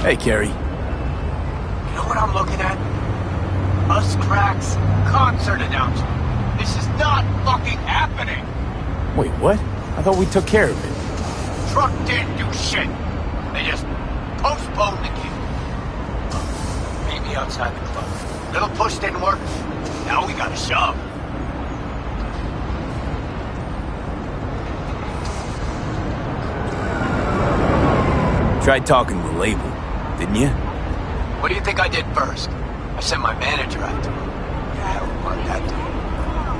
Hey, Carrie. You know what I'm looking at? Us cracks, concert announcement. This is not fucking happening. Wait, what? I thought we took care of it. Truck didn't do shit. They just postponed the gig. Meet me outside the club. Little push didn't work. Now we gotta shove. Tried talking to the label, didn't you? What do you think I did first? I sent my manager out to him. Yeah, I don't want that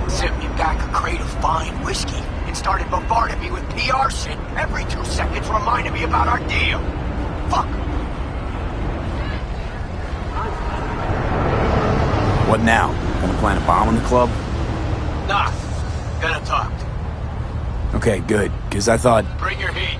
dude. Sent me back a crate of fine whiskey and started bombarding me with PR shit every 2 seconds, reminding me about our deal. Fuck. What now? Gonna plant a bomb in the club? Nah, gonna talk to him. Okay, good, because I thought... Bring your heat.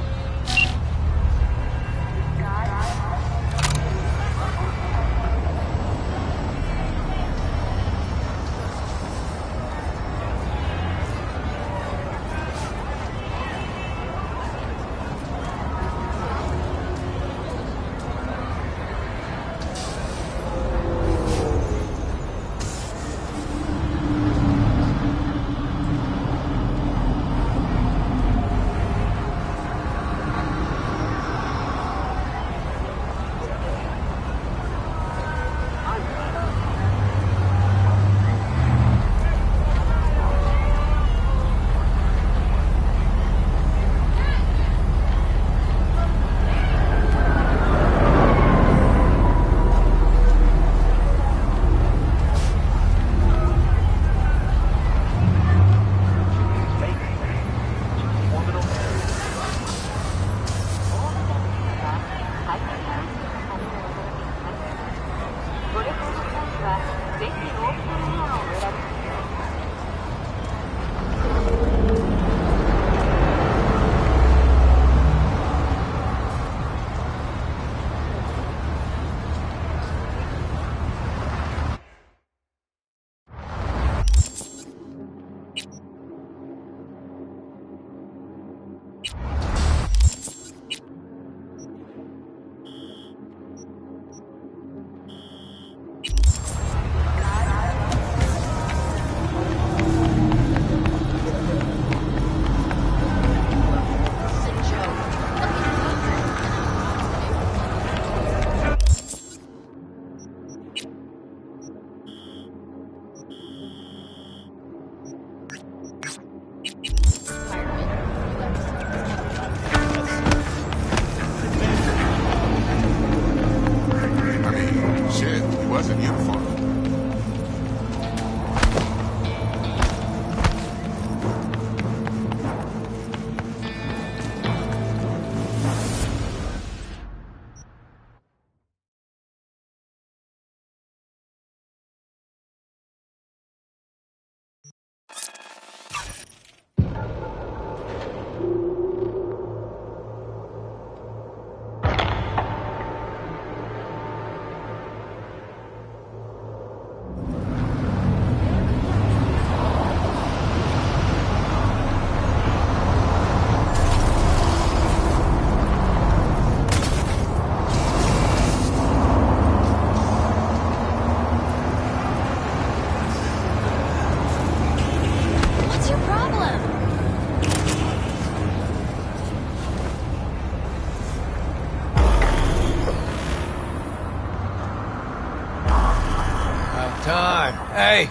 Hey!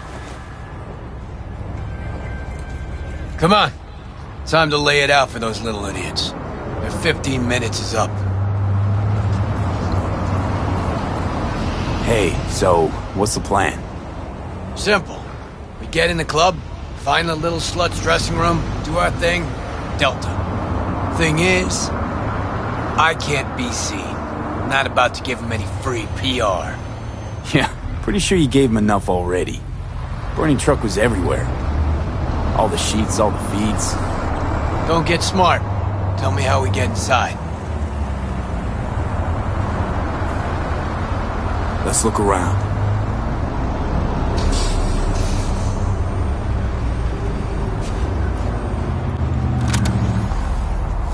Come on. Time to lay it out for those little idiots. Their 15 minutes is up. Hey, so, what's the plan? Simple. We get in the club, find the little slut's dressing room, do our thing, Delta. Thing is, I can't be seen. I'm not about to give him any free PR. Yeah, pretty sure you gave him enough already. Burning truck was everywhere. All the sheets, all the feeds. Don't get smart. Tell me how we get inside. Let's look around.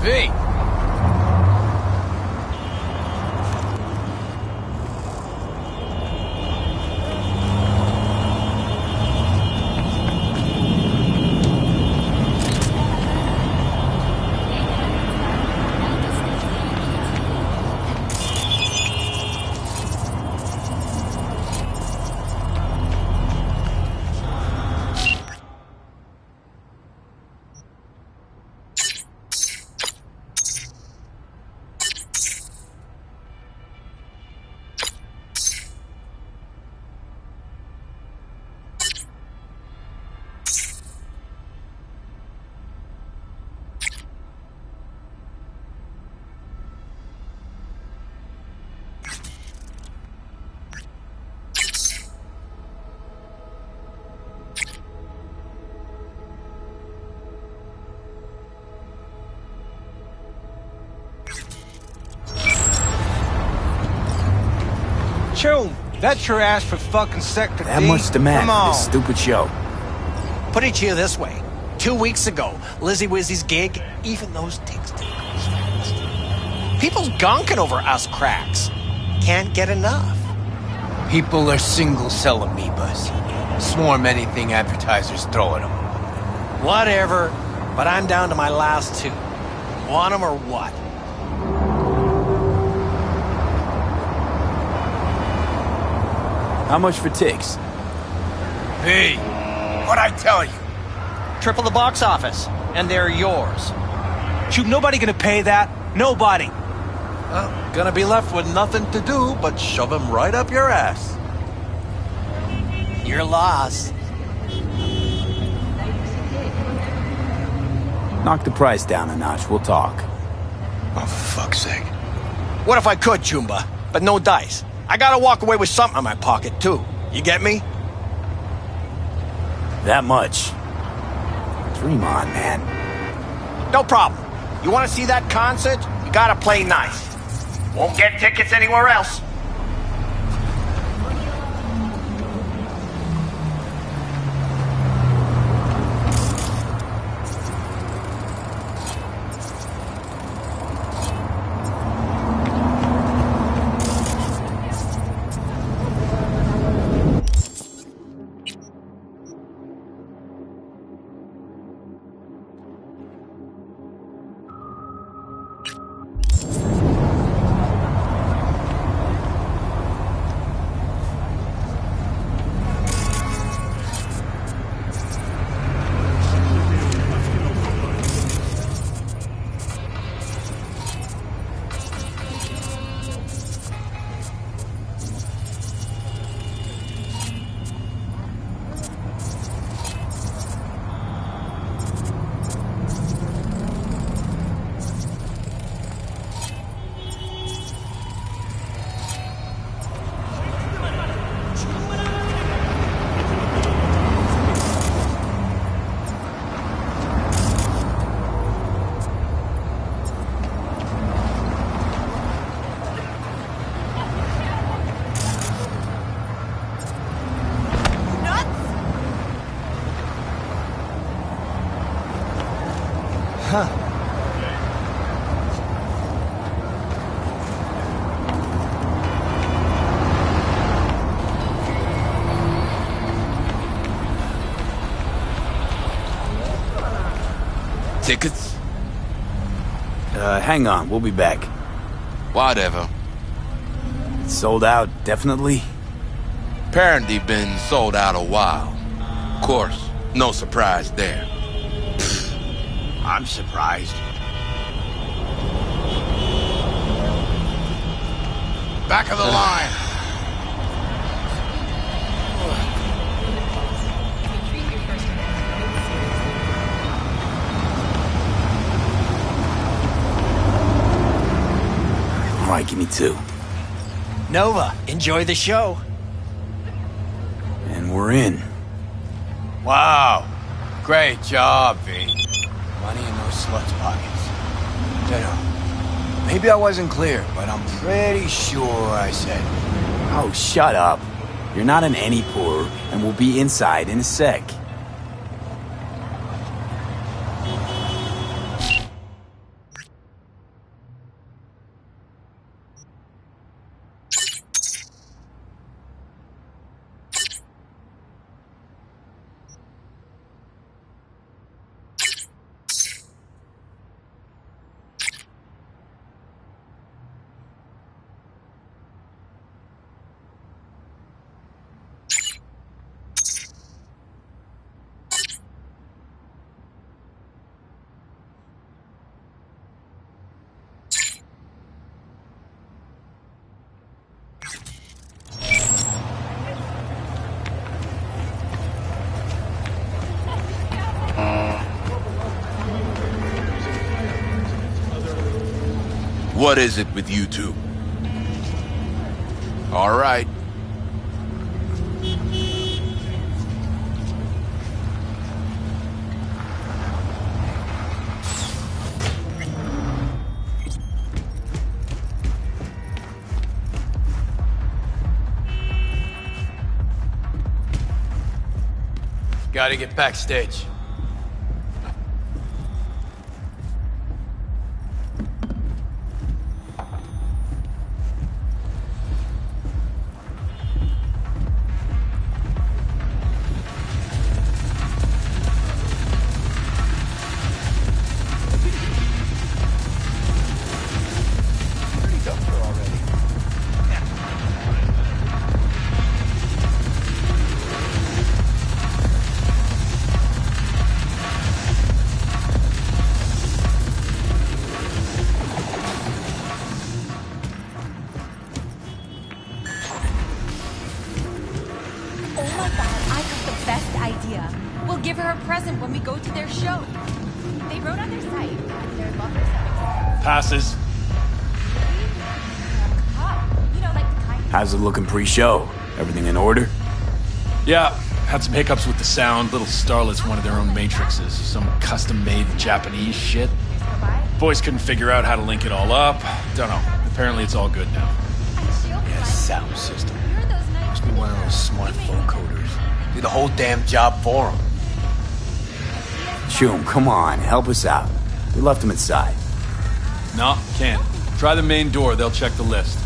V! Chum, that's your ass for fucking Sector That D. much demand Come for on. this stupid show. Put it to you this way. 2 weeks ago, Lizzie Wizzy's gig, even those dicks didn't go fast. People's gonking over us cracks. Can't get enough. People are single-cell amoebas. Swarm anything advertisers throw at them. Whatever, but I'm down to my last 2. Want 'em or what? How much for ticks? Hey, what'd I tell you? Triple the box office, and they're yours. Shoot, nobody gonna pay that. Nobody. Well, gonna be left with nothing to do but shove him right up your ass. Your loss. Knock the price down a notch, we'll talk. Oh, for fuck's sake. What if I could, Chumba? But no dice. I gotta walk away with something in my pocket, too. You get me? That much. Dream on, man. No problem. You wanna see that concert? You gotta play nice. Won't get tickets anywhere else. Tickets? Hang on, we'll be back. Whatever. It's sold out, definitely? Apparently been sold out a while. Of course, no surprise there. I'm surprised. Back of the line. All right, give me 2. Nova, enjoy the show. And we're in. Wow. Great job, V. Money in those sluts' pockets. You know, maybe I wasn't clear, but I'm pretty sure I said. Oh, shut up. You're not an any poorer, and we'll be inside in a sec. What is it with you two? All right. Gotta get backstage. Passes. How's it looking pre-show? Everything in order? Yeah, had some hiccups with the sound. Little starlets wanted their own matrices. Some custom-made Japanese shit. Boys couldn't figure out how to link it all up. Don't know. Apparently it's all good now. Yeah, sound system. Must be one of those smart vocoders. Do the whole damn job for them. Choom, come on, help us out. We left him inside. No, can't. Try the main door, they'll check the list.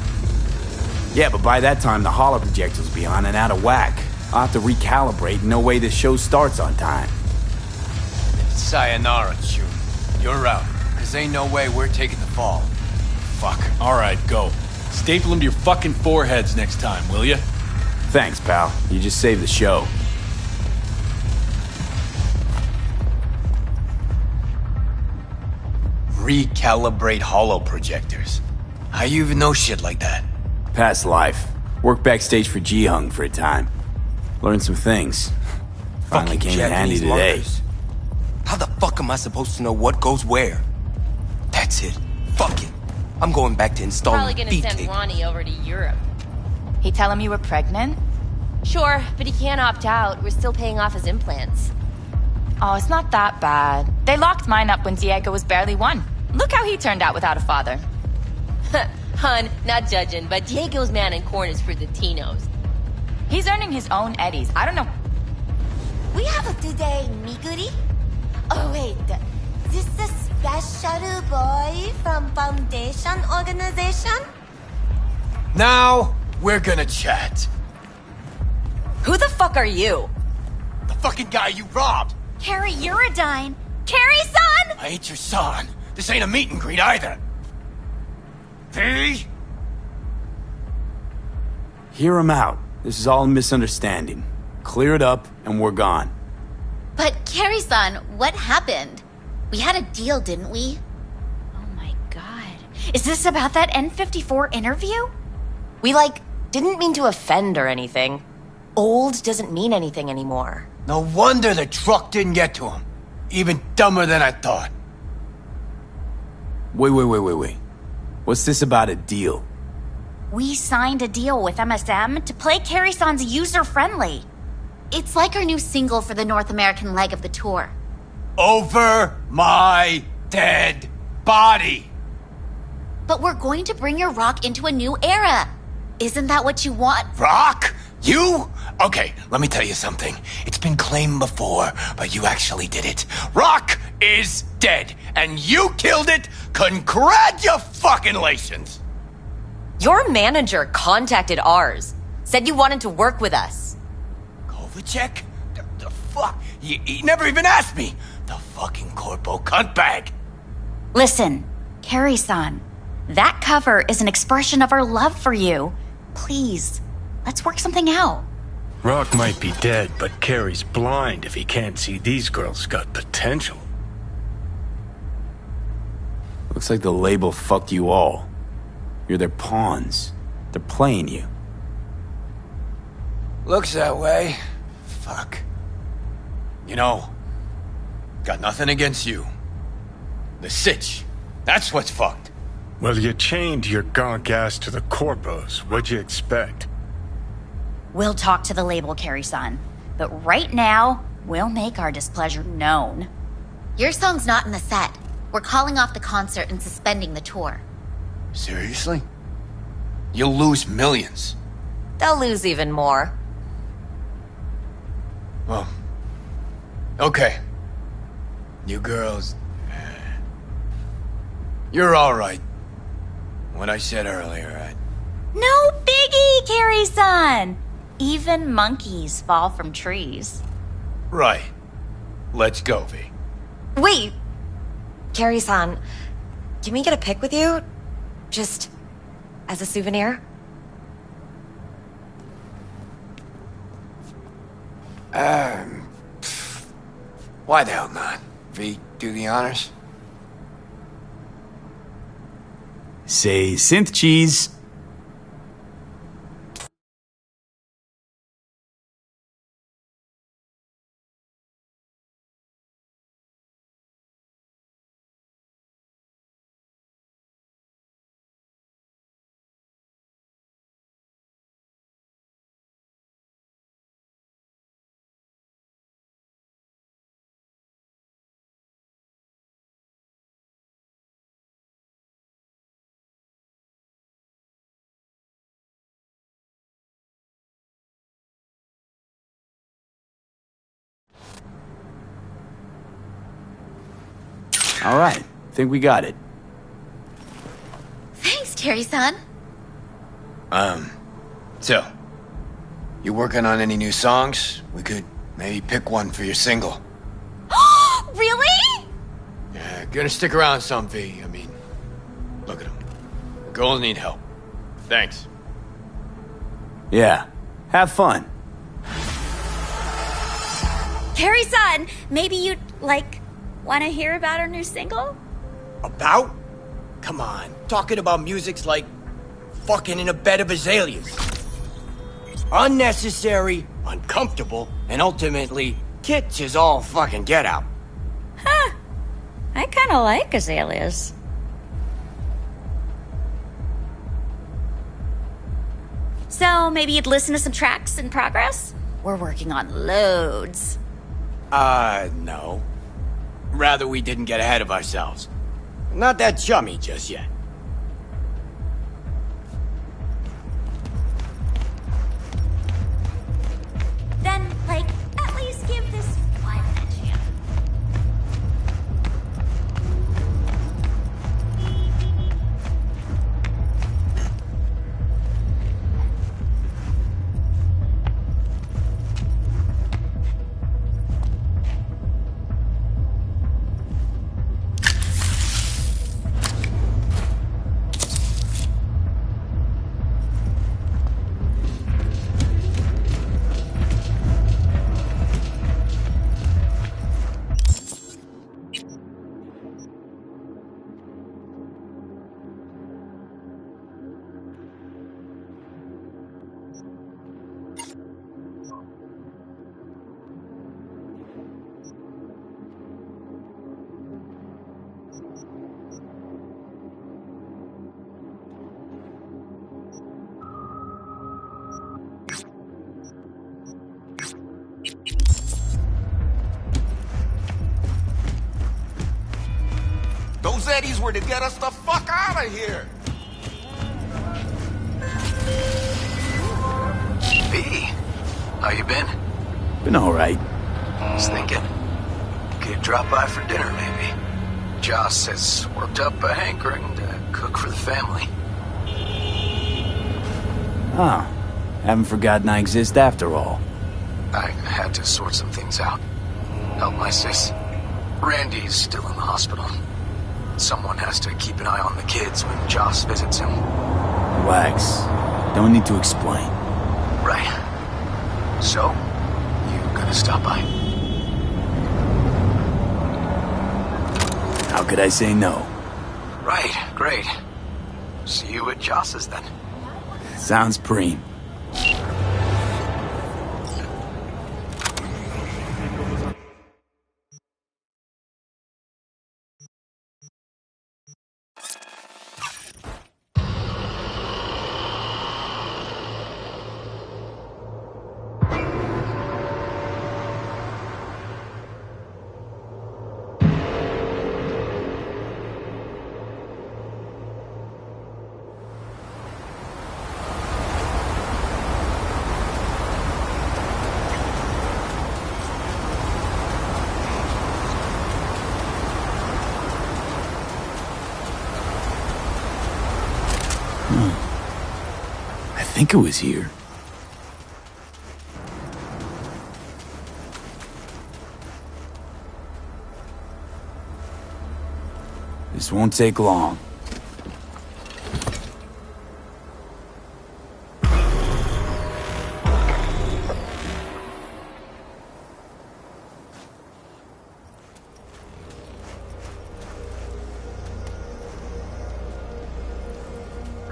Yeah, but by that time, the holo projector'll be on and out of whack. I'll have to recalibrate. No way this show starts on time. Sayonara, Chum. You're out. Cause ain't no way we're taking the fall. Fuck. Alright, go. Staple them to your fucking foreheads next time, will ya? Thanks, pal. You just saved the show. Recalibrate holo projectors. How you even know shit like that? Past life. Worked backstage for Ji-Hung for a time. Learned some things. Finally Fucking came in handy Japanese today. markers. How the fuck am I supposed to know what goes where? That's it. Fuck it. I'm going back to installing Probably gonna beat send tape. Ronnie over to Europe. He tell him you were pregnant? Sure, but he can't opt out. We're still paying off his implants. Oh, it's not that bad. They locked mine up when Diego was barely 1. Look how he turned out without a father. Hun, not judging, but Diego's man in corn is for the Tinos. He's earning his own eddies. I don't know. We have a today, Miguri. Oh wait, this the special boy from Foundation Organization? Now, we're gonna chat. Who the fuck are you? The fucking guy you robbed. Carrie Uridine. Carrie-san! I ain't your son. This ain't a meet and greet either. V? Hear him out. This is all a misunderstanding. Clear it up, and we're gone. But Carrie-san, what happened? We had a deal, didn't we? Oh my god. Is this about that N54 interview? We, didn't mean to offend or anything. Old doesn't mean anything anymore. No wonder the truck didn't get to him. Even dumber than I thought. Wait. What's this about a deal? We signed a deal with MSM to play Carrie-san's user-friendly. It's like our new single for the North American leg of the tour. Over my dead body. But we're going to bring your rock into a new era. Isn't that what you want? Rock? You? Okay, let me tell you something. It's been claimed before, but you actually did it. Rock is dead, and you killed it. Congratulations. Your manager contacted ours. Said you wanted to work with us. Kovacic? The fuck? He never even asked me. The fucking corpo cuntbag. Listen, Carrie-san, that cover is an expression of our love for you. Please, let's work something out. Rock might be dead, but Carrie's blind if he can't see these girls got potential. Looks like the label fucked you all. You're their pawns. They're playing you. Looks that way. Fuck. You know, got nothing against you. The sitch. That's what's fucked. Well, you chained your gonk ass to the corpos. What'd you expect? We'll talk to the label, Carrie-san. But right now, we'll make our displeasure known. Your song's not in the set. We're calling off the concert and suspending the tour. Seriously? You'll lose millions. They'll lose even more. Well, Okay. You girls... You're alright. What I said earlier, No biggie, Carrie-san! Even monkeys fall from trees. Right. Let's go, V. Wait! Carrie-san, can we get a pic with you? Just as a souvenir? Why the hell not? V, do the honors? Say synth cheese. All right, think we got it. Thanks, Carrie-san. So, you working on any new songs? We could maybe pick one for your single. Really? Yeah, gonna stick around some, V. I mean, look at them. The girls need help. Thanks. Yeah, have fun. Carrie-san, maybe you'd, want to hear about our new single? About? Come on, talking about music's like fucking in a bed of azaleas. Unnecessary, uncomfortable, and ultimately, kitsch is all fucking get out. Huh. I kind of like azaleas. So maybe you'd listen to some tracks in progress? We're working on loads. No. Rather we didn't get ahead of ourselves. Not that chummy just yet. Then, at least give this one a chance. Those Eddies were to get us the fuck out of here. V, how you been? Been all right. Was thinking. Could drop by for dinner, maybe. Joss has worked up a hankering to cook for the family. Oh, haven't forgotten I exist after all. I had to sort some things out. Help my sis. Randy's still in the hospital. Someone has to keep an eye on the kids when Joss visits him. Relax. Don't need to explain. Right. So, you gonna stop by? How could I say no? Right, great. See you at Joss's then. Sounds preem. I think it was here. This won't take long.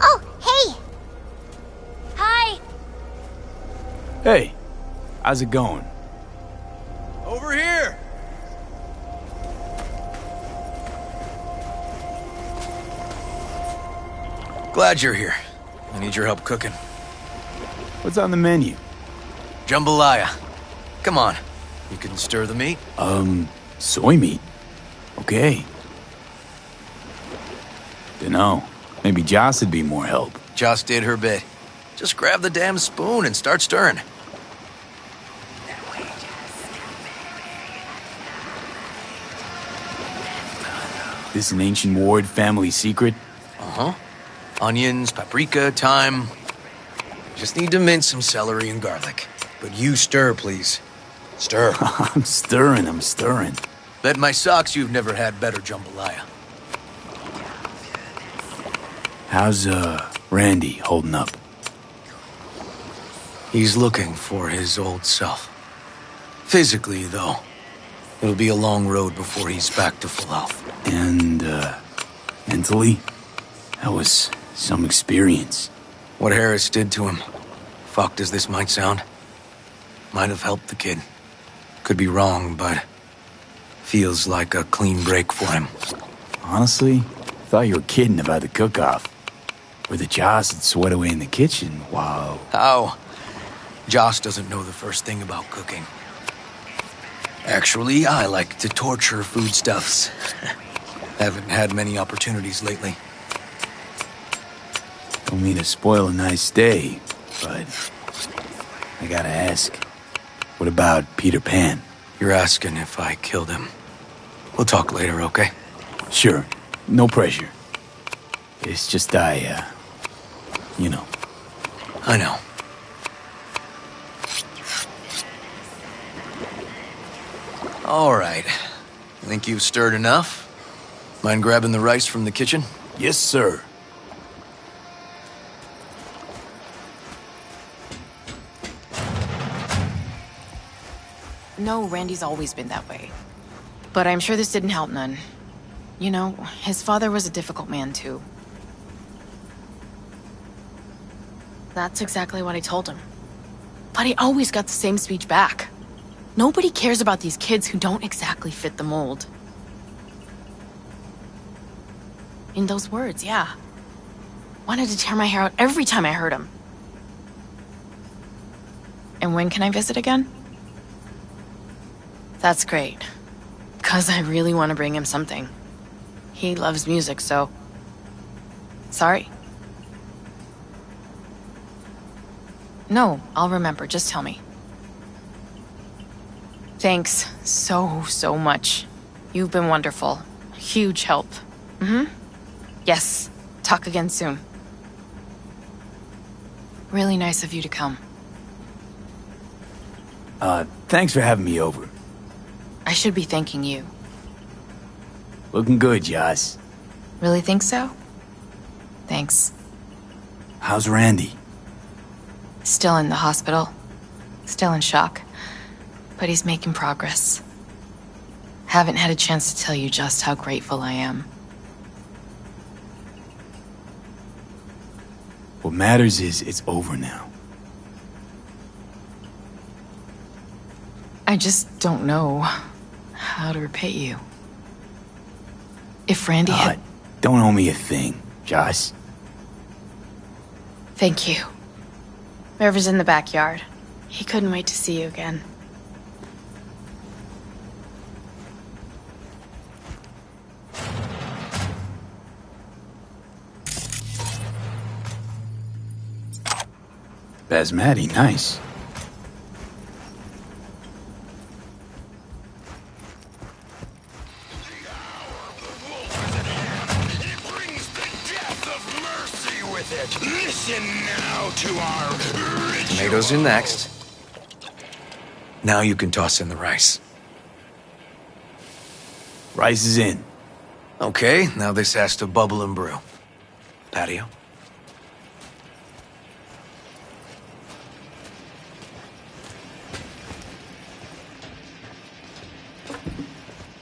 Oh, hey! Hi! Hey, how's it going? Over here! Glad you're here. I need your help cooking. What's on the menu? Jambalaya. Come on. You can stir the meat? Soy meat. Okay. Dunno. Maybe Joss would be more help. Joss did her bit. Just grab the damn spoon and start stirring. This an ancient Ward family secret? Uh-huh. Onions, paprika, thyme. Just need to mince some celery and garlic. But you stir, please. Stir. I'm stirring. Bet my socks you've never had better jambalaya. How's, Randy holding up? He's looking for his old self. Physically, though. It'll be a long road before he's back to full health. And, mentally? That was some experience. What Harris did to him, fucked as this might sound, might have helped the kid. Could be wrong, but feels like a clean break for him. Honestly, thought you were kidding about the cook-off. Where the Joss had sweat away in the kitchen. Wow. How? Joss doesn't know the first thing about cooking. Actually, I like to torture foodstuffs. Haven't had many opportunities lately. Don't mean to spoil a nice day, but I gotta ask. What about Peter Pan? You're asking if I killed him. We'll talk later, okay? Sure. No pressure. It's just you know. I know. All right. Think you've stirred enough? Mind grabbing the rice from the kitchen? Yes, sir. No, Randy's always been that way. But I'm sure this didn't help none. You know, his father was a difficult man, too. That's exactly what I told him. But he always got the same speech back. Nobody cares about these kids who don't exactly fit the mold. In those words, yeah. Wanted to tear my hair out every time I heard him. And when can I visit again? That's great. 'Cause I really want to bring him something. He loves music, so... Sorry. No, I'll remember. Just tell me. Thanks so much. You've been wonderful. Huge help. Yes. Talk again soon. Really nice of you to come. Thanks for having me over. I should be thanking you. Looking good, Joss. Really think so? Thanks. How's Randy? Still in the hospital. Still in shock. But he's making progress. Haven't had a chance to tell you just how grateful I am. What matters is it's over now. I just don't know how to repay you. If Randy had... Don't owe me a thing, Joss. Thank you. River's in the backyard. He couldn't wait to see you again. Basmati, nice. Listen now Tomatoes are next. Now you can toss in the rice. Rice is in. Okay, now this has to bubble and brew. Patio.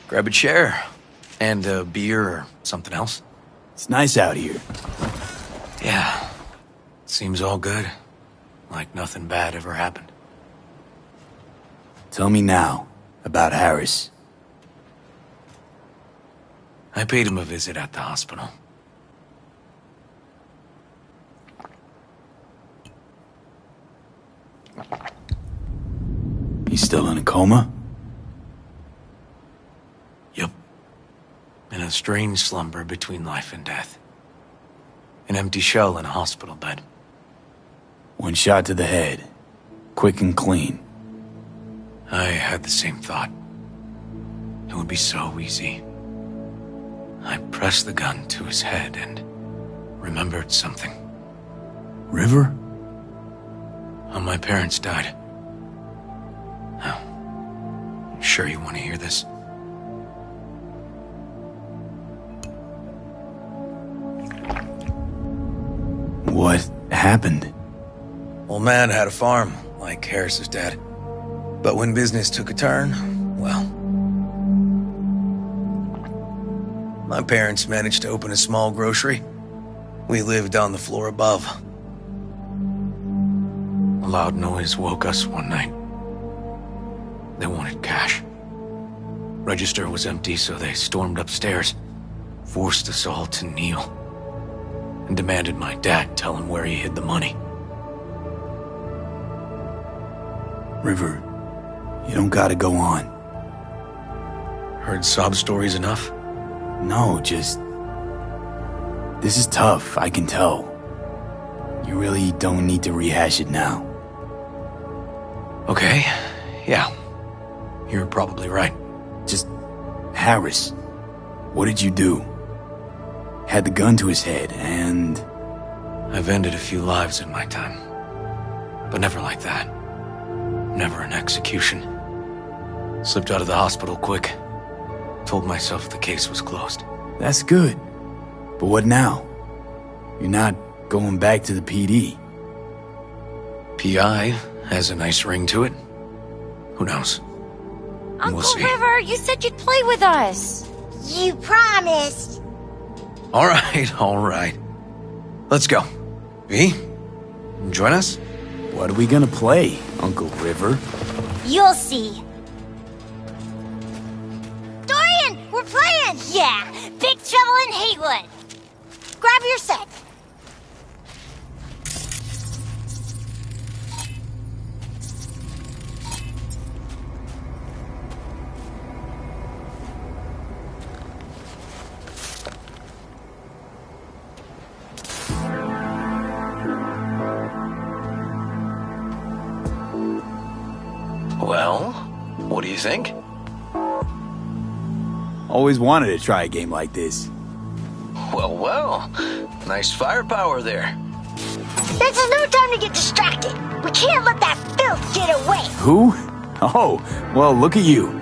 Grab a chair. And a beer or something else. It's nice out here. Yeah. Seems all good. Like nothing bad ever happened. Tell me now about Harris. I paid him a visit at the hospital. He's still in a coma? Yep. In a strange slumber between life and death. An empty shell in a hospital bed. One shot to the head. Quick and clean. I had the same thought. It would be so easy. I pressed the gun to his head and remembered something. River? How my parents died. Oh. Sure you want to hear this? What happened? Old man had a farm, like Harris's dad. But when business took a turn, well... My parents managed to open a small grocery. We lived on the floor above. A loud noise woke us one night. They wanted cash. Register was empty, so they stormed upstairs, forced us all to kneel, and demanded my dad tell him where he hid the money. River, you don't gotta go on. Heard sob stories enough? No, just... This is tough, I can tell. You really don't need to rehash it now. Okay, yeah. You're probably right. Just... Harris, what did you do? Had the gun to his head, and... I've ended a few lives in my time. But never like that. Never an execution. Slipped out of the hospital quick. Told myself the case was closed. That's good. But what now? You're not going back to the PD. PI has a nice ring to it. Who knows? Uncle We'll see. River, you said you'd play with us. You promised. All right. Let's go. V, join us? What are we gonna play, Uncle River? You'll see. Dorian, we're playing! Yeah, Big Trouble in Haywood. Grab your set. Well, what do you think? Always wanted to try a game like this. Well. Nice firepower there. This is no time to get distracted. We can't let that filth get away. Who? Oh, well, look at you.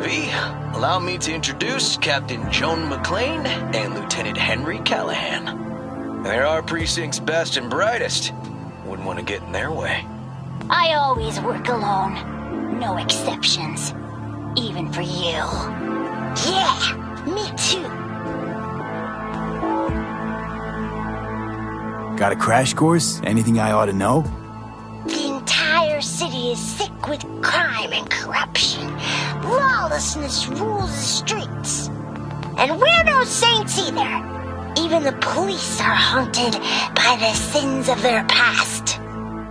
V, allow me to introduce Captain Joan McClane and Lieutenant Henry Callahan. They're our precinct's best and brightest. Wouldn't want to get in their way. I always work alone. No exceptions. Even for you. Yeah, me too. Got a crash course? Anything I ought to know? The entire city is sick with crime and corruption. Lawlessness rules the streets. And we're no saints either. Even the police are haunted by the sins of their past.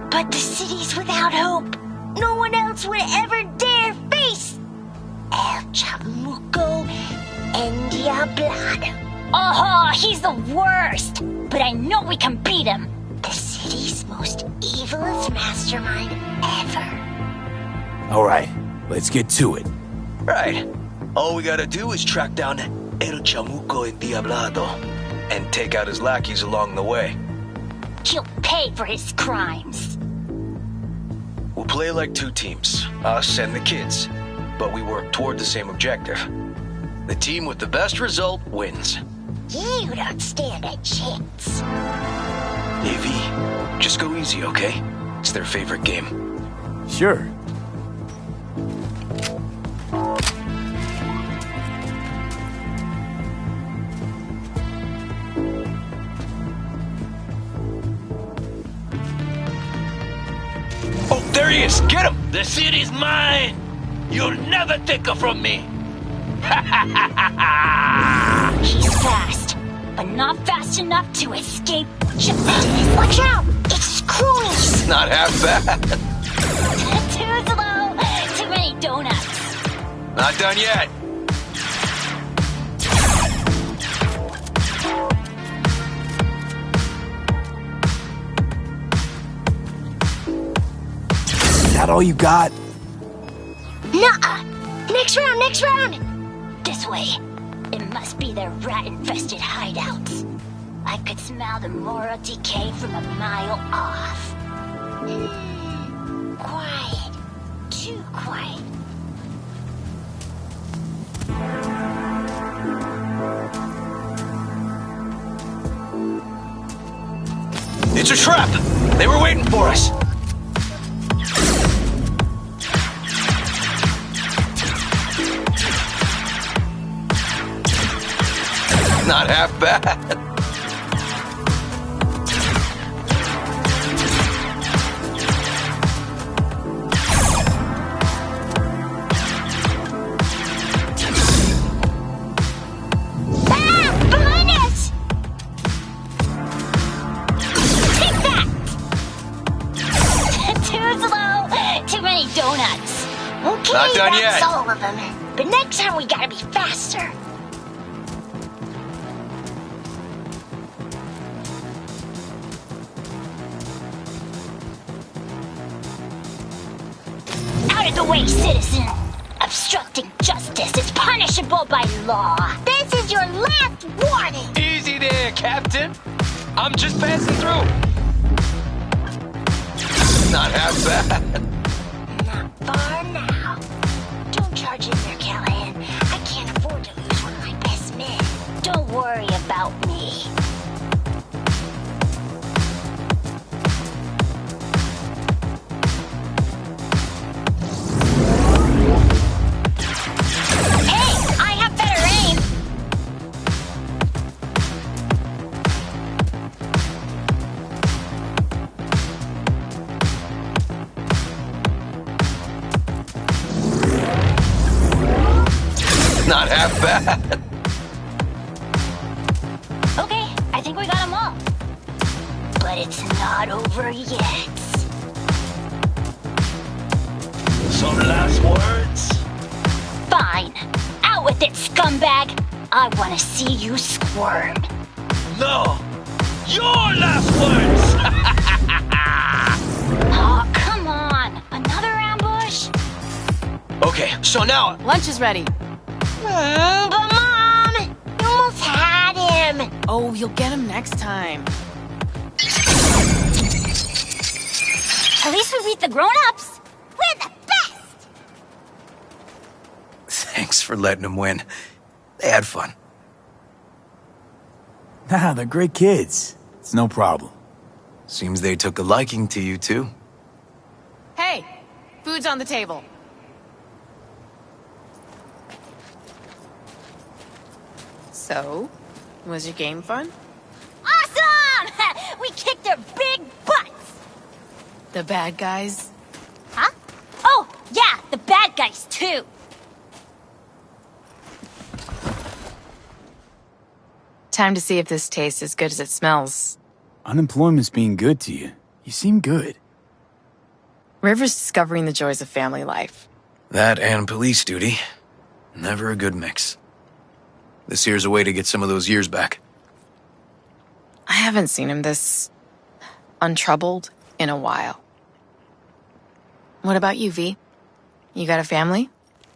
But the city's without hope. No one else would ever dare face El Chamuco and Diablado. Oh, he's the worst! But I know we can beat him! The city's most evilest mastermind ever. All right, let's get to it. Right. All we gotta do is track down El Chamuco and Diablado and take out his lackeys along the way. He'll pay for his crimes. We'll play like two teams, us and the kids, but we work toward the same objective. The team with the best result wins. You don't stand a chance. AV, just go easy, okay? It's their favorite game. Sure. Oh, there he is! Get him! The city's mine! You'll never take her from me! He's fast, but not fast enough to escape justice. Watch out! It's cronies! Not half bad. Too slow, too many donuts. Not done yet. Is that all you got? Nuh-uh! Next round, next round! This way. It must be their rat-infested hideouts. I could smell the moral decay from a mile off. Quiet. Too quiet. It's a trap! They were waiting for us! Not half bad. Donuts. Okay, Not done that's yet. all of them. But next time we gotta be faster. Out of the way, citizen. Obstructing justice is punishable by law. This is your last warning. Easy there, Captain. I'm just passing through. Not half bad. Not far now. Don't charge in there, Callahan. I can't afford to lose one of my best men. Don't worry about me. Hey, I have better aim. Not half bad. Okay, I think we got them all. But it's not over yet. Some last words? Fine. Out with it, scumbag. I want to see you squirm. No. Your last words! Oh, come on. Another ambush? Okay, so now... Lunch is ready. But Mom, you almost had him. Oh, you'll get him next time. At least we beat the grown-ups. We're the best. Thanks for letting them win. They had fun. Nah, they're great kids. It's no problem. Seems they took a liking to you, too. Hey, food's on the table. So, was your game fun? Awesome! We kicked their big butts. The bad guys? Huh? Oh, yeah, the bad guys, too. Time to see if this tastes as good as it smells. Unemployment's being good to you. You seem good. River's discovering the joys of family life. That and police duty. Never a good mix. This here's a way to get some of those years back. I haven't seen him this untroubled in a while. What about you, V? You got a family?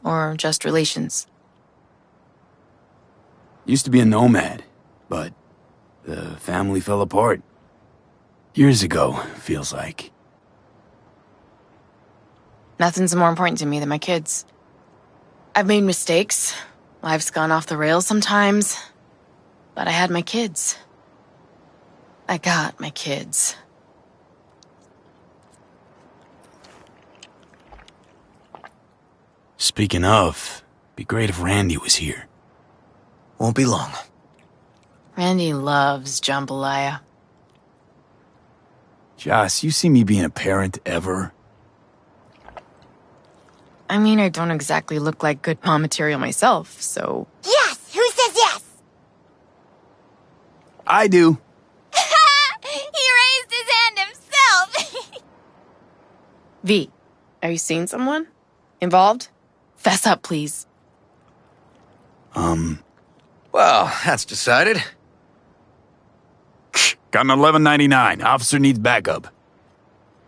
Or just relations? Used to be a nomad, but the family fell apart. Years ago, feels like. Nothing's more important to me than my kids. I've made mistakes. Life's gone off the rails sometimes. But I had my kids. I got my kids. Speaking of, be great if Randy was here. Won't be long. Randy loves jambalaya. Joss, you see me being a parent ever? I mean, I don't exactly look like good mom material myself, so... Yes! Who says yes? I do. He raised his hand himself! V, are you seeing someone? Involved? Fess up, please. Well, that's decided. Got an $11.99. Officer needs backup.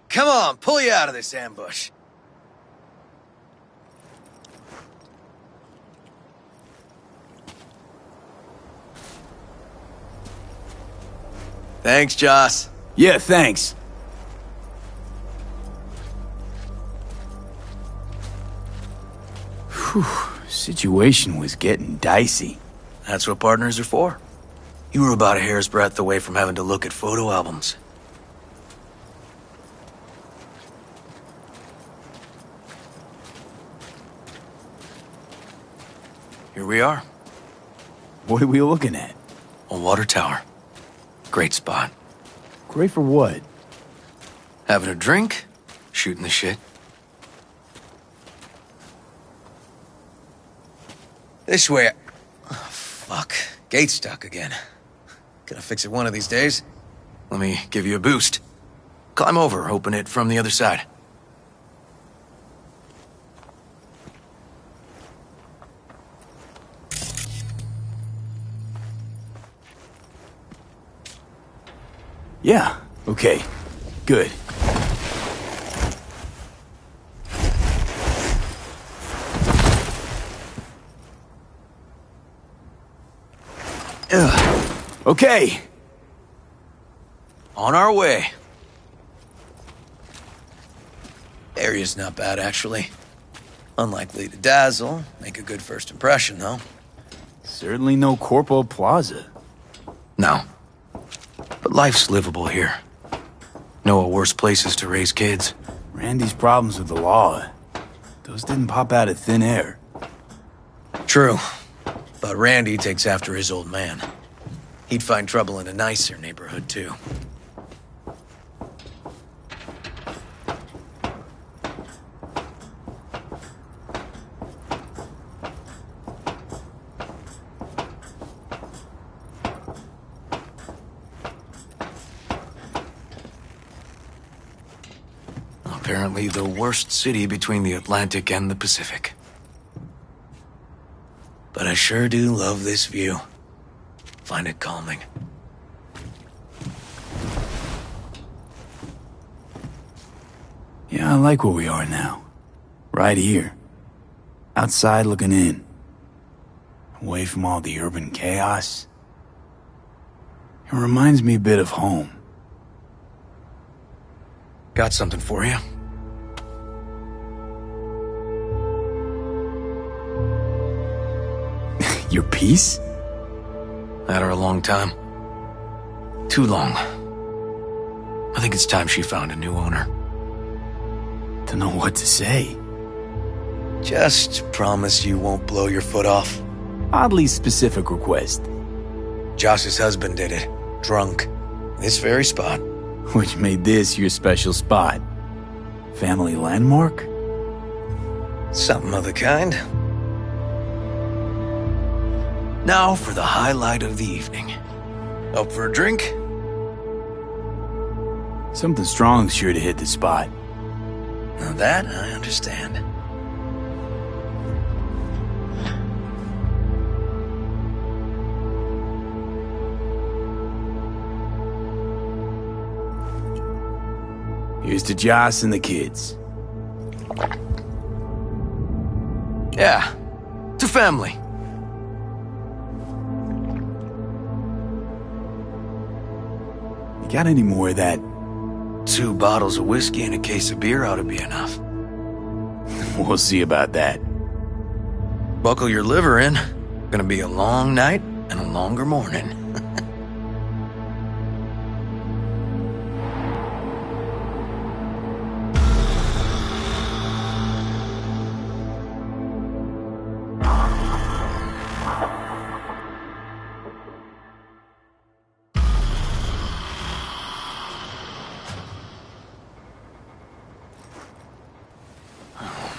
Come on, pull you out of this ambush. Thanks, Joss. Yeah, thanks. Whew, situation was getting dicey. That's what partners are for. You were about a hair's breadth away from having to look at photo albums. Here we are. What are we looking at? A water tower. Great spot. Great for what? Having a drink, shooting the shit. This way. Oh, fuck. Gate's stuck again. Gonna fix it one of these days. Let me give you a boost. Climb over, open it from the other side. Yeah, okay. Good. Okay. On our way. Area's not bad, actually. Unlikely to dazzle. Make a good first impression, though. Certainly no Corpo Plaza. No. But life's livable here. Know of worse places to raise kids. Randy's problems with the law. Those didn't pop out of thin air. True. But Randy takes after his old man. He'd find trouble in a nicer neighborhood, too. Apparently the worst city between the Atlantic and the Pacific. But I sure do love this view. Find it calming. Yeah, I like where we are now. Right here. Outside looking in. Away from all the urban chaos. It reminds me a bit of home. Got something for you. Your piece? Had her a long time. Too long. I think it's time she found a new owner. Don't know what to say. Just promise you won't blow your foot off. Oddly specific request. Josh's husband did it. Drunk. This very spot. Which made this your special spot. Family landmark? Something of the kind. Now for the highlight of the evening. Up for a drink? Something strong's sure to hit the spot. Now that I understand. Here's to Joss and the kids. Yeah, to family. You got any more of that 2 bottles of whiskey and a case of beer ought to be enough. We'll see about that. Buckle your liver in. Gonna be a long night and a longer morning.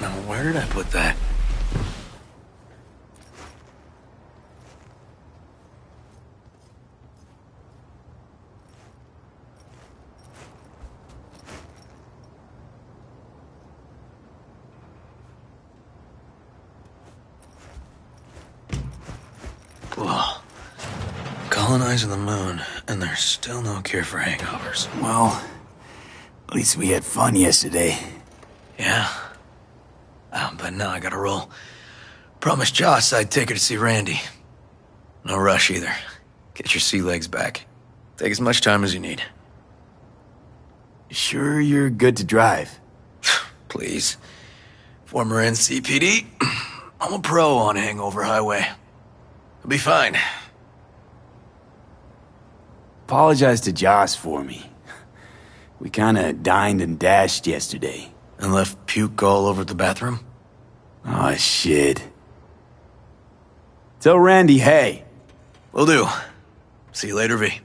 Now, where did I put that? Whoa. Colonizing the moon, and there's still no cure for hangovers. Well, at least we had fun yesterday. Yeah. But now I gotta roll. Promised Joss I'd take her to see Randy. No rush either. Get your sea legs back. Take as much time as you need. Sure you're good to drive? Please. Former NCPD. I'm a pro on Hangover Highway. I'll be fine. Apologize to Joss for me. We kinda dined and dashed yesterday. And left puke all over the bathroom? Oh, shit. Tell Randy, hey. Will do. See you later, V.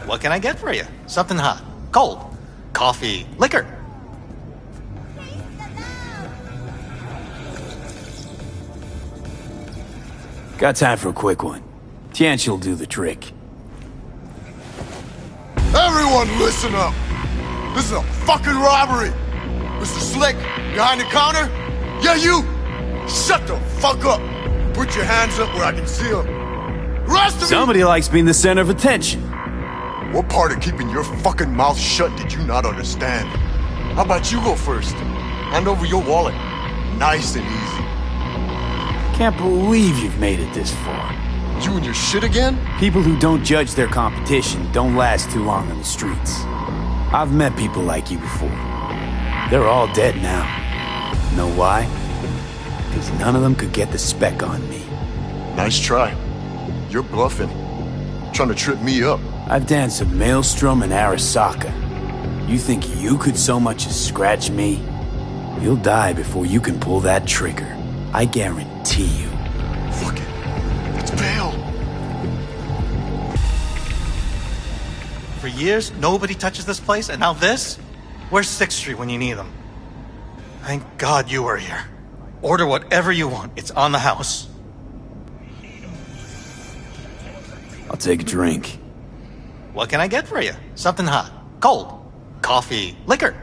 What can I get for you? Something hot, cold, coffee, liquor. Got time for a quick one. Tianchi'll do the trick. Everyone listen up! This is a fucking robbery! Mr. Slick, behind the counter? Yeah, you! Shut the fuck up! Put your hands up where I can see them. Rest of Somebody likes being the center of attention. What part of keeping your fucking mouth shut did you not understand? How about you go first? Hand over your wallet. Nice and easy. Can't believe you've made it this far. You and your shit again? People who don't judge their competition don't last too long on the streets. I've met people like you before. They're all dead now. Know why? Because none of them could get the spec on me. Nice try. You're bluffing. Trying to trip me up. I've danced with Maelstrom and Arasaka. You think you could so much as scratch me? You'll die before you can pull that trigger. I guarantee you. Fuck it. It's bail. For years, nobody touches this place, and now this? Where's 6th Street when you need them? Thank God you were here. Order whatever you want. It's on the house. I'll take a drink. What can I get for you? Something hot, cold, coffee, liquor.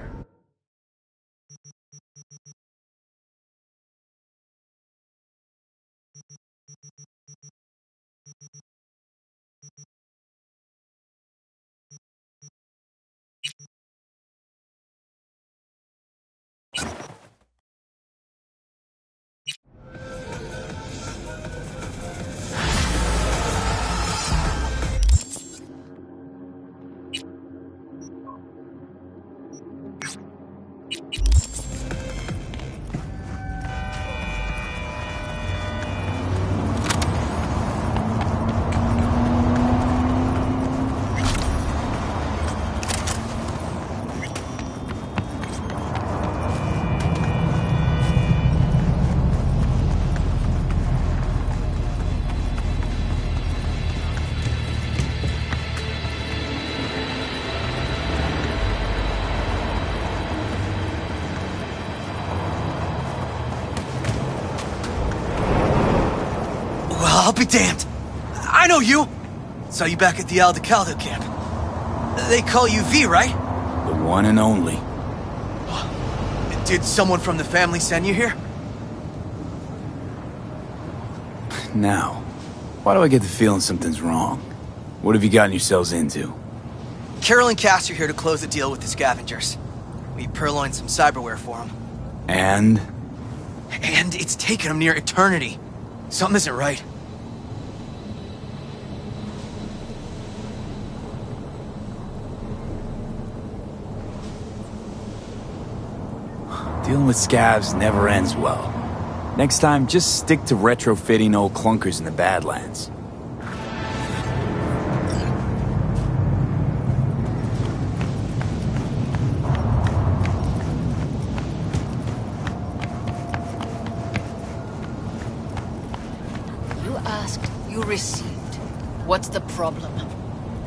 I'll be damned. I know you. Saw you back at the Aldecaldo camp. They call you V, right? The one and only. Did someone from the family send you here? Now, why do I get the feeling something's wrong? What have you gotten yourselves into? Carol and Cass are here to close the deal with the scavengers. We purloined some cyberware for them. And? And it's taken them near eternity. Something isn't right. Dealing with scavs never ends well. Next time, just stick to retrofitting old clunkers in the Badlands. You asked, you received. What's the problem?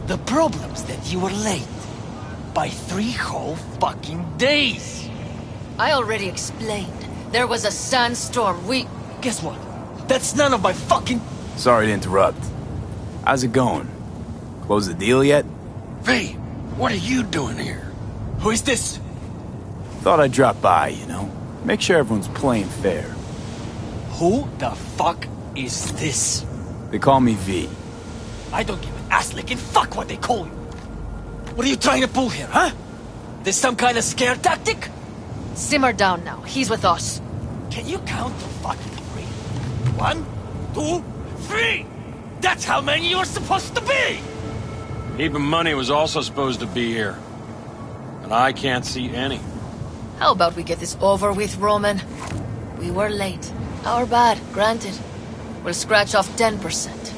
The problem's that you were late. By 3 whole fucking days. I already explained. There was a sandstorm. Guess what? That's none of my fucking... Sorry to interrupt. How's it going? Close the deal yet? V, what are you doing here? Who is this? Thought I'd drop by, you know? Make sure everyone's playing fair. Who the fuck is this? They call me V. I don't give an ass licking fuck what they call you. What are you trying to pull here, huh? This some kind of scare tactic? Simmer down now. He's with us. Can you count to fucking 3? 1, 2, 3! That's how many you're supposed to be! Heap of money was also supposed to be here. And I can't see any. How about we get this over with, Roman? We were late. Our bad, granted. We'll scratch off 10%.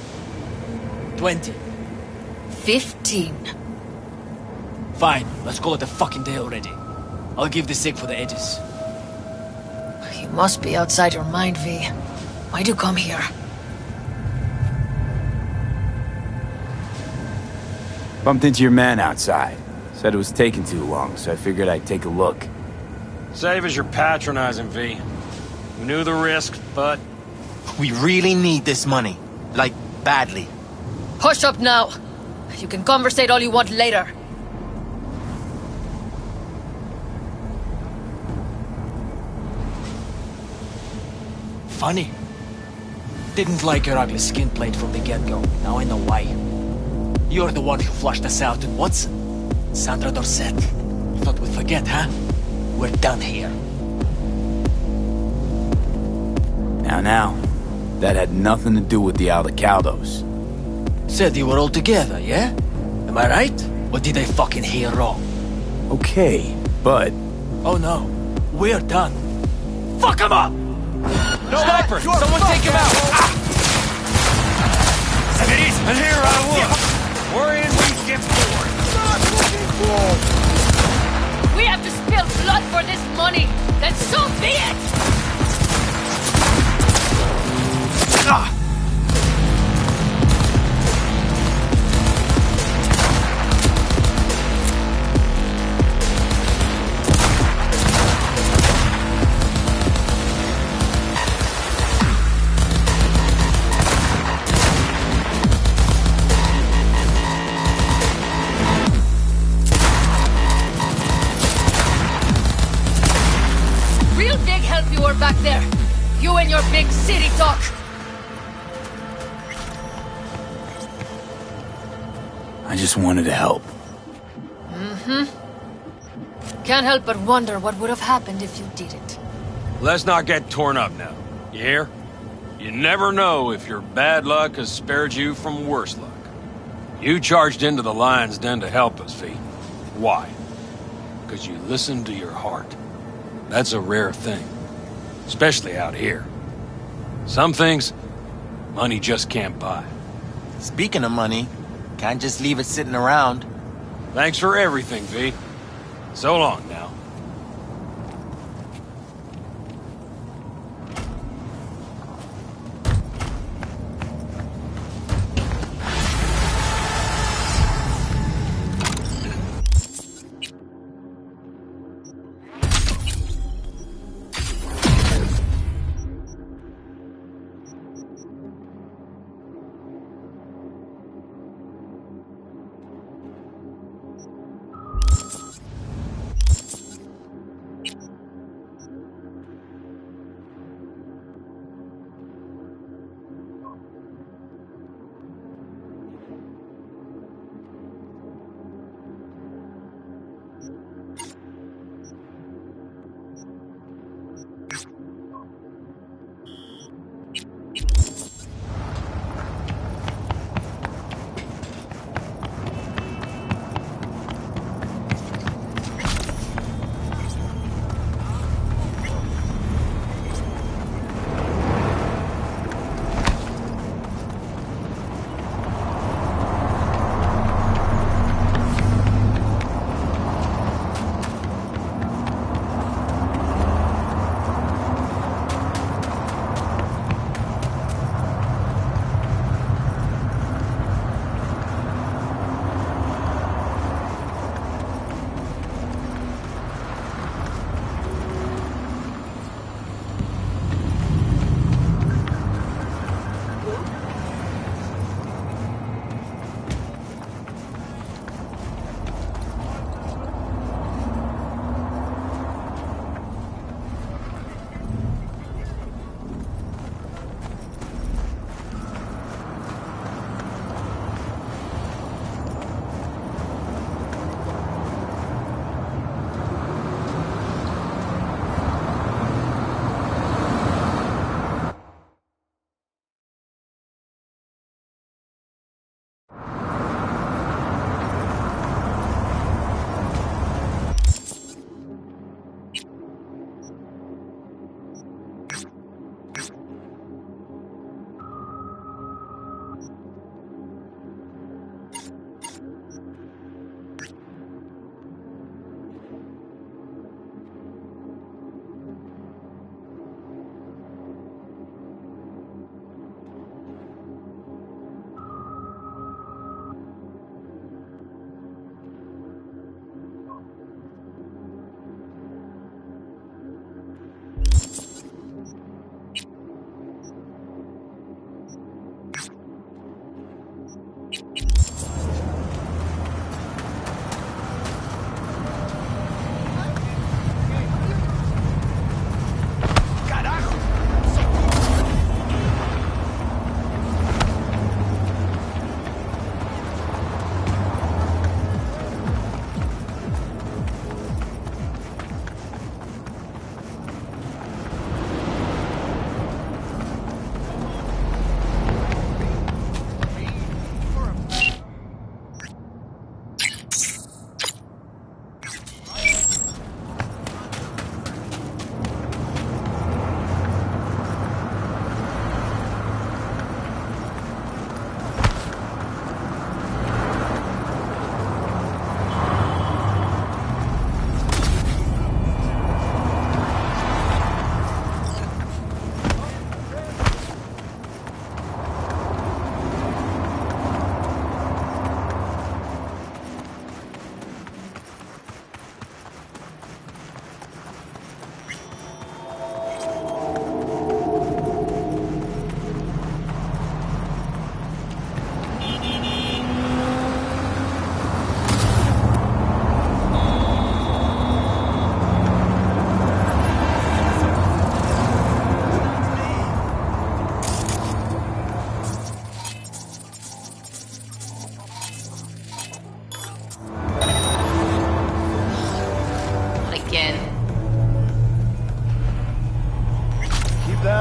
20. 15. Fine, let's call it a fucking day already. I'll give the sig for the edges. You must be outside your mind, V. Why'd you come here? Bumped into your man outside. Said it was taking too long, so I figured I'd take a look. Save as you're patronizing, V. We knew the risk, but... We really need this money. Like, badly. Hush up now. You can conversate all you want later. Funny. Didn't like your ugly skin plate from the get-go. Now I know why. You're the one who flushed us out in Watson. Sandra Dorset. Thought we'd forget, huh? We're done here. Now. That had nothing to do with the Aldecaldos. Said you were all together, yeah? Am I right? Or did I fucking hear wrong? Okay, but... Oh no. We're done. Fuck him up! No sniper! Someone take him out! Take it easy! And here I would! Worrying we get bored! Not looking for! We have to spill blood for this money. Then so be it! Ah! Real big help you were back there. You and your big city talk. I just wanted to help. Can't help but wonder what would have happened if you didn't. Let's not get torn up now. You hear? You never know if your bad luck has spared you from worse luck. You charged into the lion's den to help us, V. Why? Because you listened to your heart. That's a rare thing. Especially out here. Some things, money just can't buy. Speaking of money, can't just leave it sitting around. Thanks for everything, V. So long now.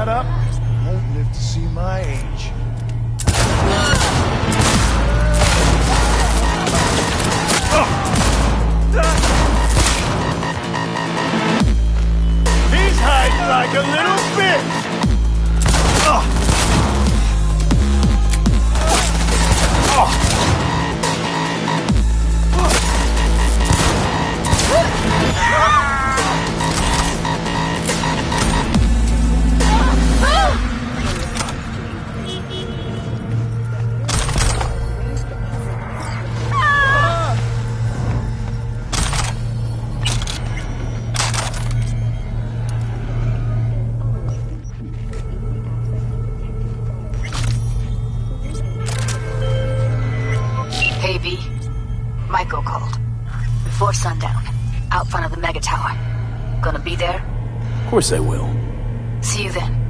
shut up, you won't live to see my age. He's hiding like a little bitch! Hey, V. Michael called. Before sundown. Out front of the mega tower. Gonna be there? Of course I will. See you then.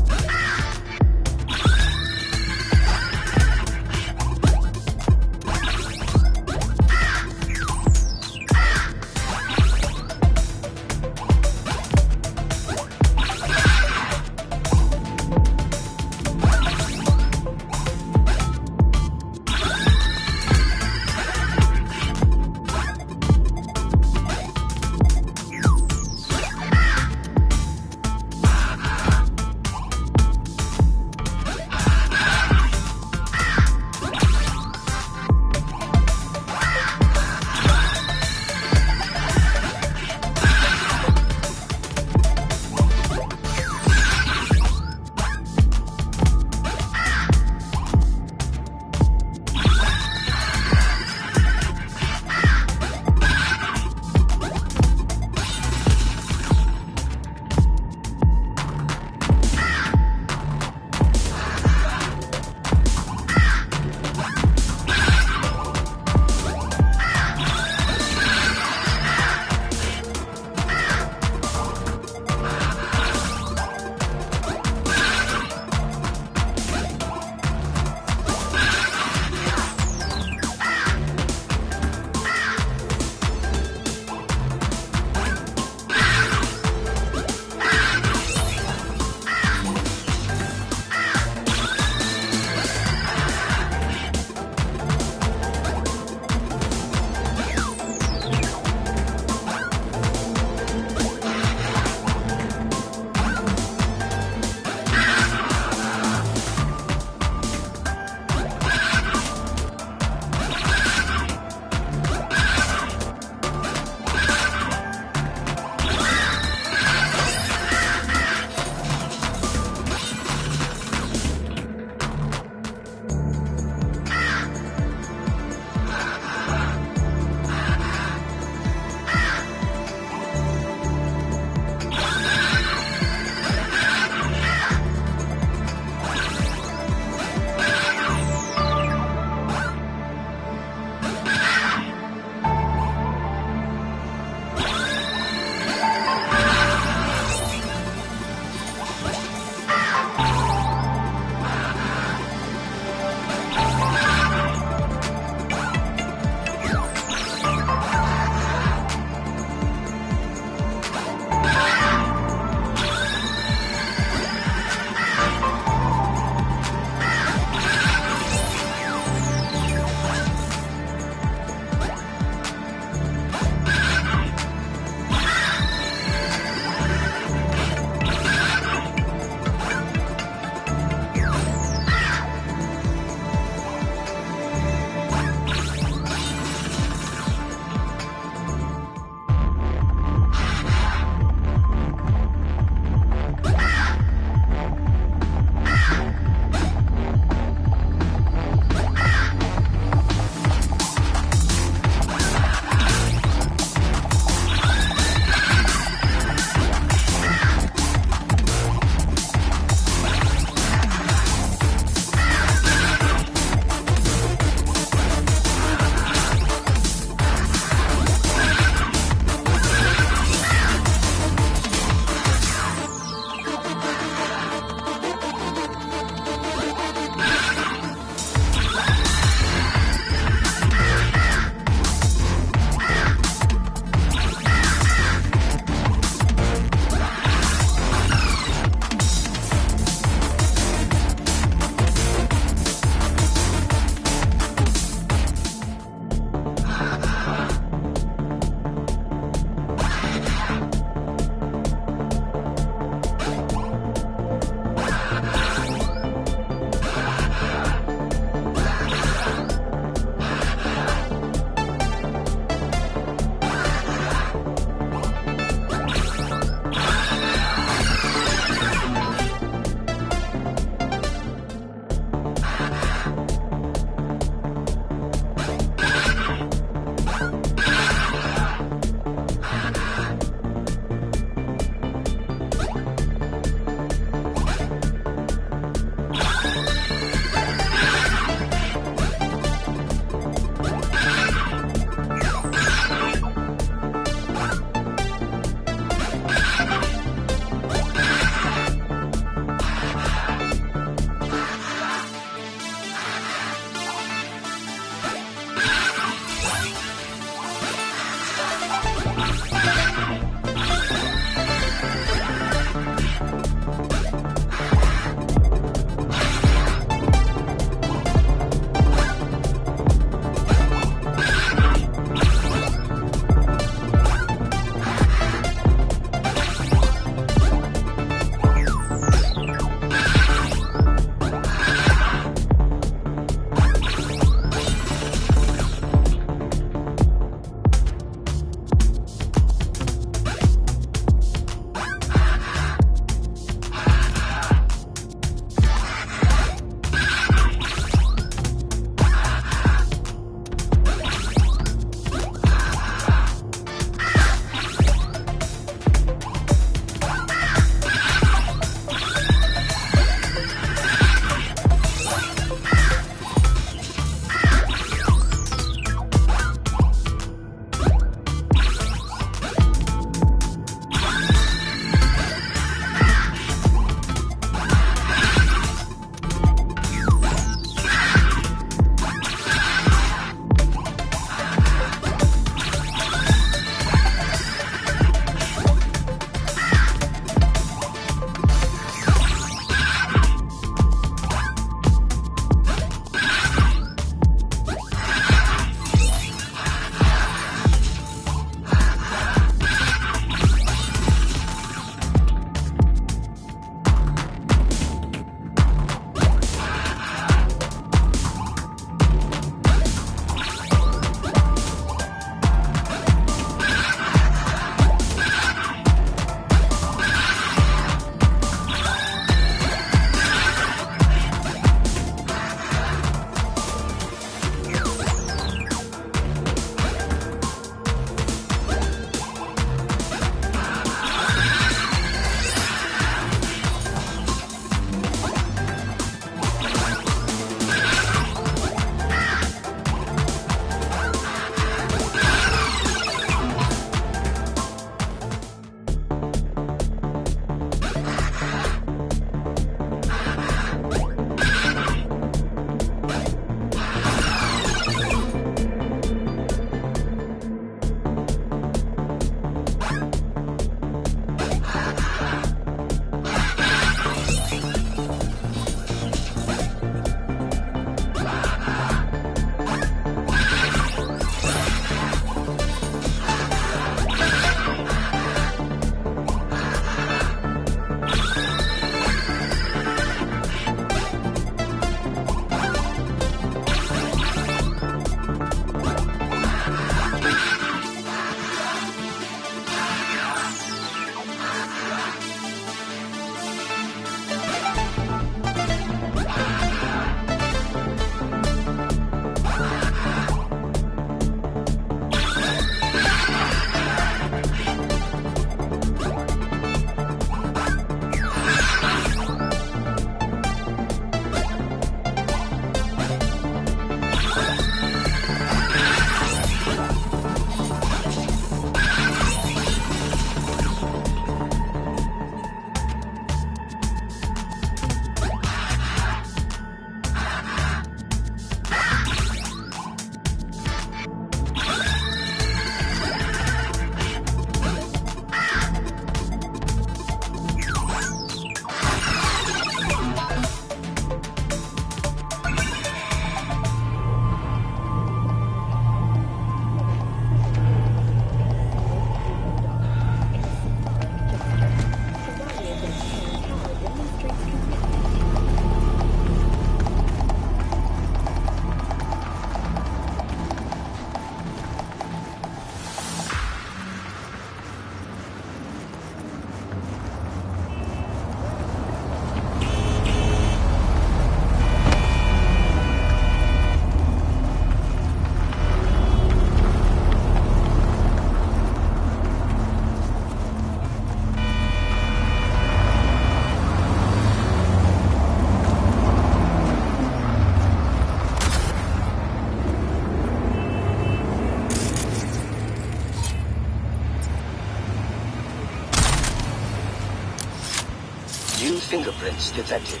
fingerprints detected.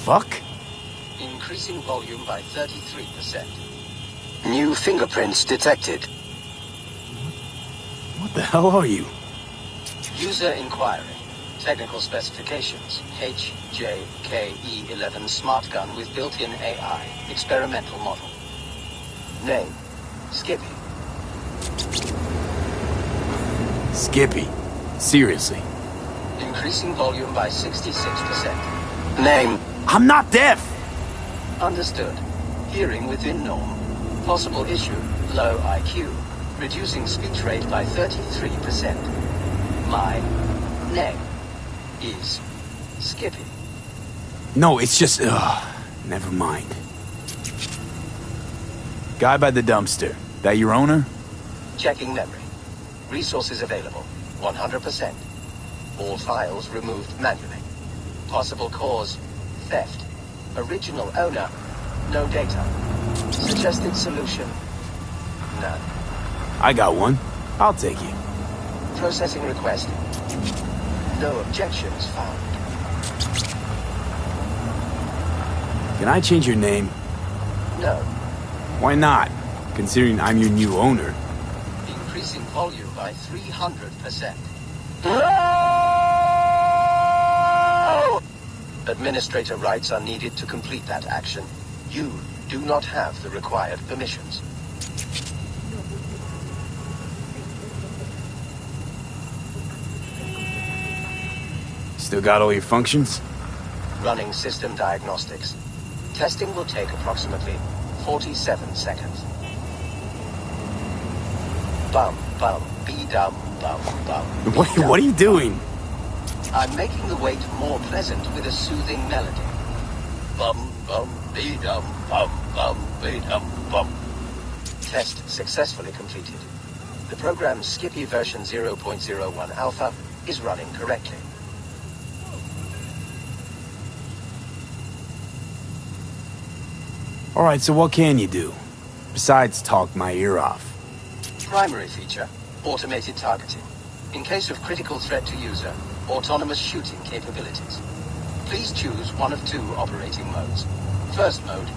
Fuck? Increasing volume by 33%. New fingerprints detected. What the hell are you? User inquiry. Technical specifications. HJKE11 smart gun with built-in AI. Experimental model. Name. Skippy. Skippy. Seriously. Increasing volume by 66%. Name. I'm not deaf! Understood. Hearing within norm. Possible issue. Low IQ. Reducing speech rate by 33%. My name is Skippy. No, it's just... never mind. Guy by the dumpster. That your owner? Checking memory. Resources available. 100%. All files removed manually. Possible cause. Theft. Original owner. No data. Suggested solution. None. I got one. I'll take it. Processing request. No objections found. Can I change your name? No. Why not? Considering I'm your new owner. Increasing volume by 300%. Administrator rights are needed to complete that action. You do not have the required permissions. Still got all your functions? Running system diagnostics. Testing will take approximately 47 seconds. Bum, bum, be-dum, bum, bum. What are you doing? I'm making the wait more pleasant with a soothing melody. Bum, bum, be-dum, bum, be-dum, bum. Test successfully completed. The program's Skippy version 0.01 alpha is running correctly. Alright, so what can you do? Besides talk my ear off. Primary feature, automated targeting. In case of critical threat to user, autonomous shooting capabilities. Please choose one of two operating modes. First mode,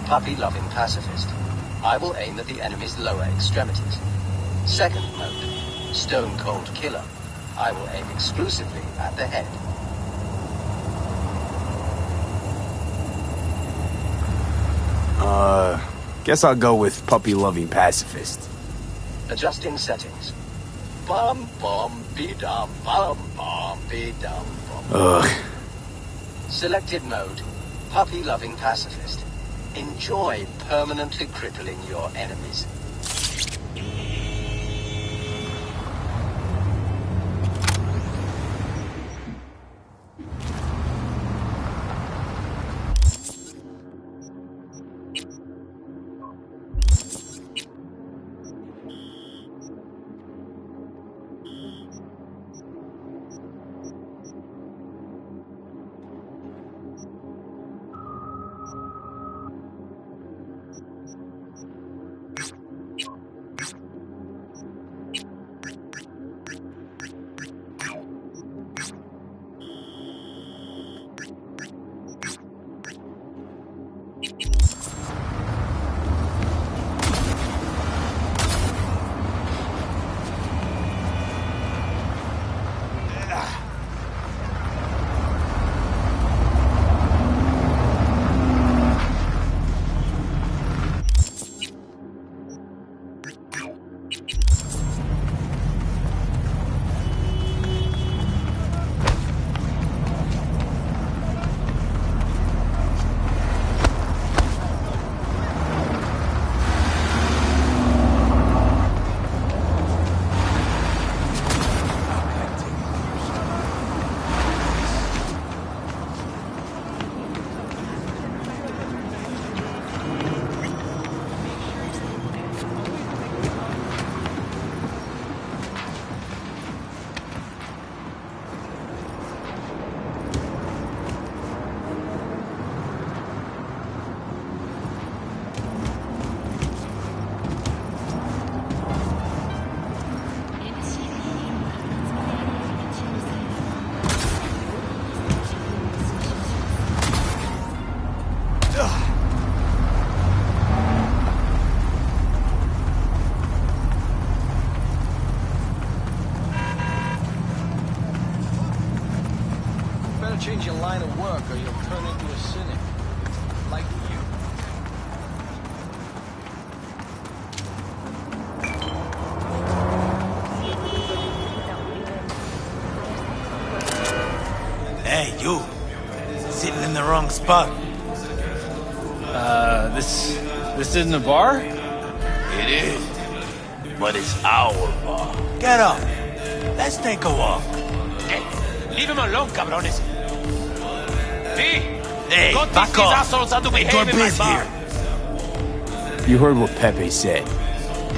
puppy-loving pacifist. I will aim at the enemy's lower extremities. Second mode, stone-cold killer. I will aim exclusively at the head. Guess I'll go with puppy-loving pacifist. Adjusting settings. Bum, bum, be-dum, bum, bum, be-dum, bum. Ugh. Selected mode, puppy-loving pacifist. Enjoy permanently crippling your enemies. or you'll turn into a cynic. Like you. Hey, you. Sitting in the wrong spot. This isn't a bar? It is. But it's our bar. Get up. Let's take a walk. Hey, leave him alone, cabrones. Hey, go teach back these off. assholes how to behave Your in my biz bar. here. You heard what Pepe said.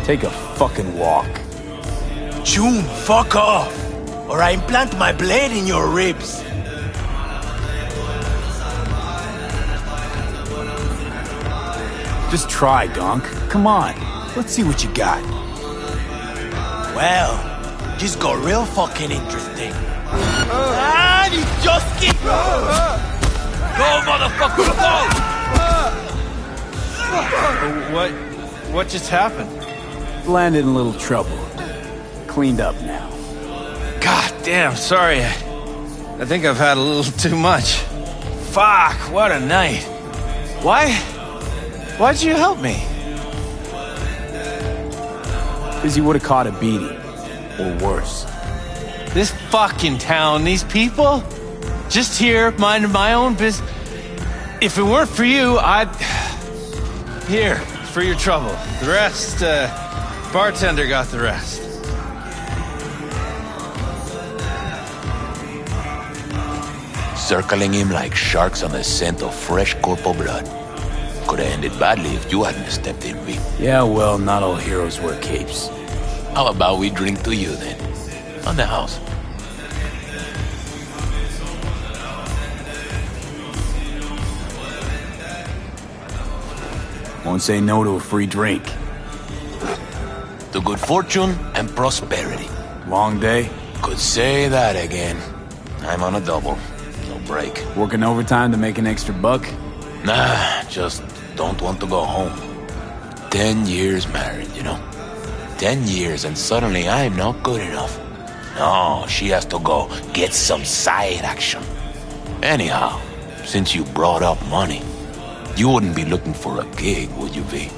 Take a fucking walk. June, fuck off. Or I implant my blade in your ribs. Just try, Donk. Come on. Let's see what you got. Well, just got real fucking interesting. And he just keep... Go, motherfucker, go! What just happened? Landed in a little trouble. Cleaned up now. God damn, sorry. I think I've had a little too much. Fuck, what a night. Why'd you help me? Because you would have caught a beating. Or worse. This fucking town, these people? Just here, minding my own business. If it weren't for you, I'd... Here, for your trouble. The rest, bartender got the rest. Circling him like sharks on the scent of fresh corporal blood. Could have ended badly if you hadn't stepped in, V. Yeah, well, not all heroes wear capes. How about we drink to you, then? On the house. Won't say no to a free drink. To good fortune and prosperity. Long day? Could say that again. I'm on a double. No break. Working overtime to make an extra buck? Nah, just don't want to go home. 10 years married, you know? 10 years and suddenly I'm not good enough. No, she has to go get some side action. Anyhow, since you brought up money, you wouldn't be looking for a gig, would you, V?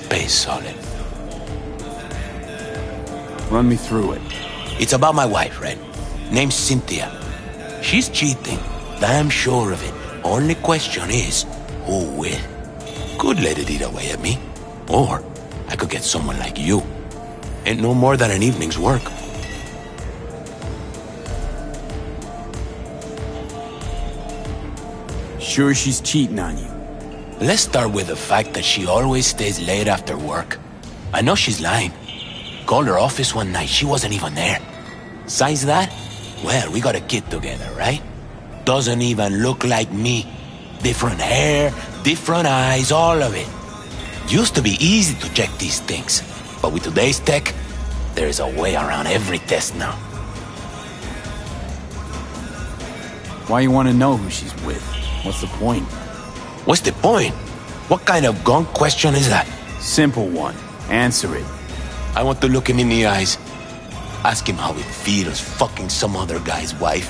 Pay solid. Run me through it. It's about my wife, Red. Name's Cynthia. She's cheating. Damn sure of it. Only question is, who will? Could let it eat away at me. Or I could get someone like you. Ain't no more than an evening's work. Sure she's cheating on you? Let's start with the fact that she always stays late after work. I know she's lying. Called her office one night, she wasn't even there. Besides that, well, we got a kid together, right? Doesn't even look like me. Different hair, different eyes, all of it. Used to be easy to check these things, but with today's tech, there is a way around every test now. Why you want to know who she's with? What's the point? What's the point? What kind of gunk question is that? Simple one. Answer it. I want to look him in the eyes. Ask him how it feels fucking some other guy's wife.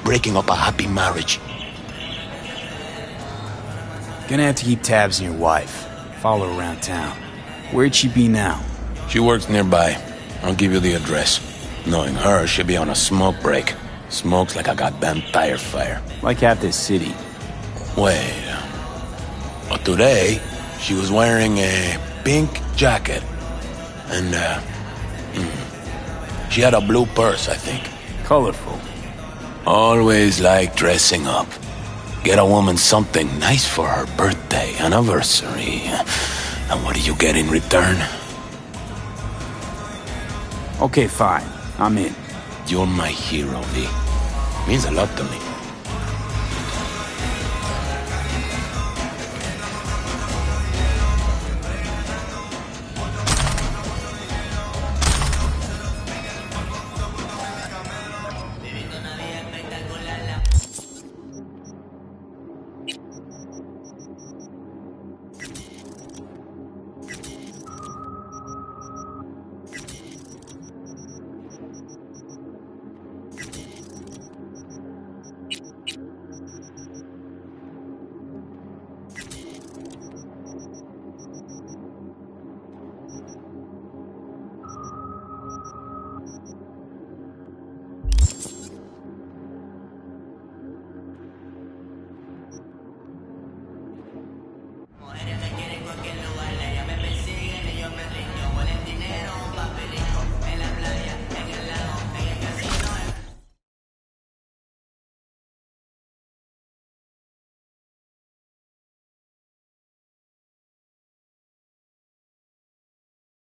Breaking up a happy marriage. Gonna have to keep tabs on your wife. Follow her around town. Where'd she be now? She works nearby. I'll give you the address. Knowing her, she'll be on a smoke break. Smokes like a goddamn tire fire. Like half this city. Wait. But today, she was wearing a pink jacket. And, she had a blue purse, I think. Colorful. Always like dressing up. Get a woman something nice for her birthday, anniversary. And what do you get in return? Okay, fine. I'm in. You're my hero, V. Means a lot to me.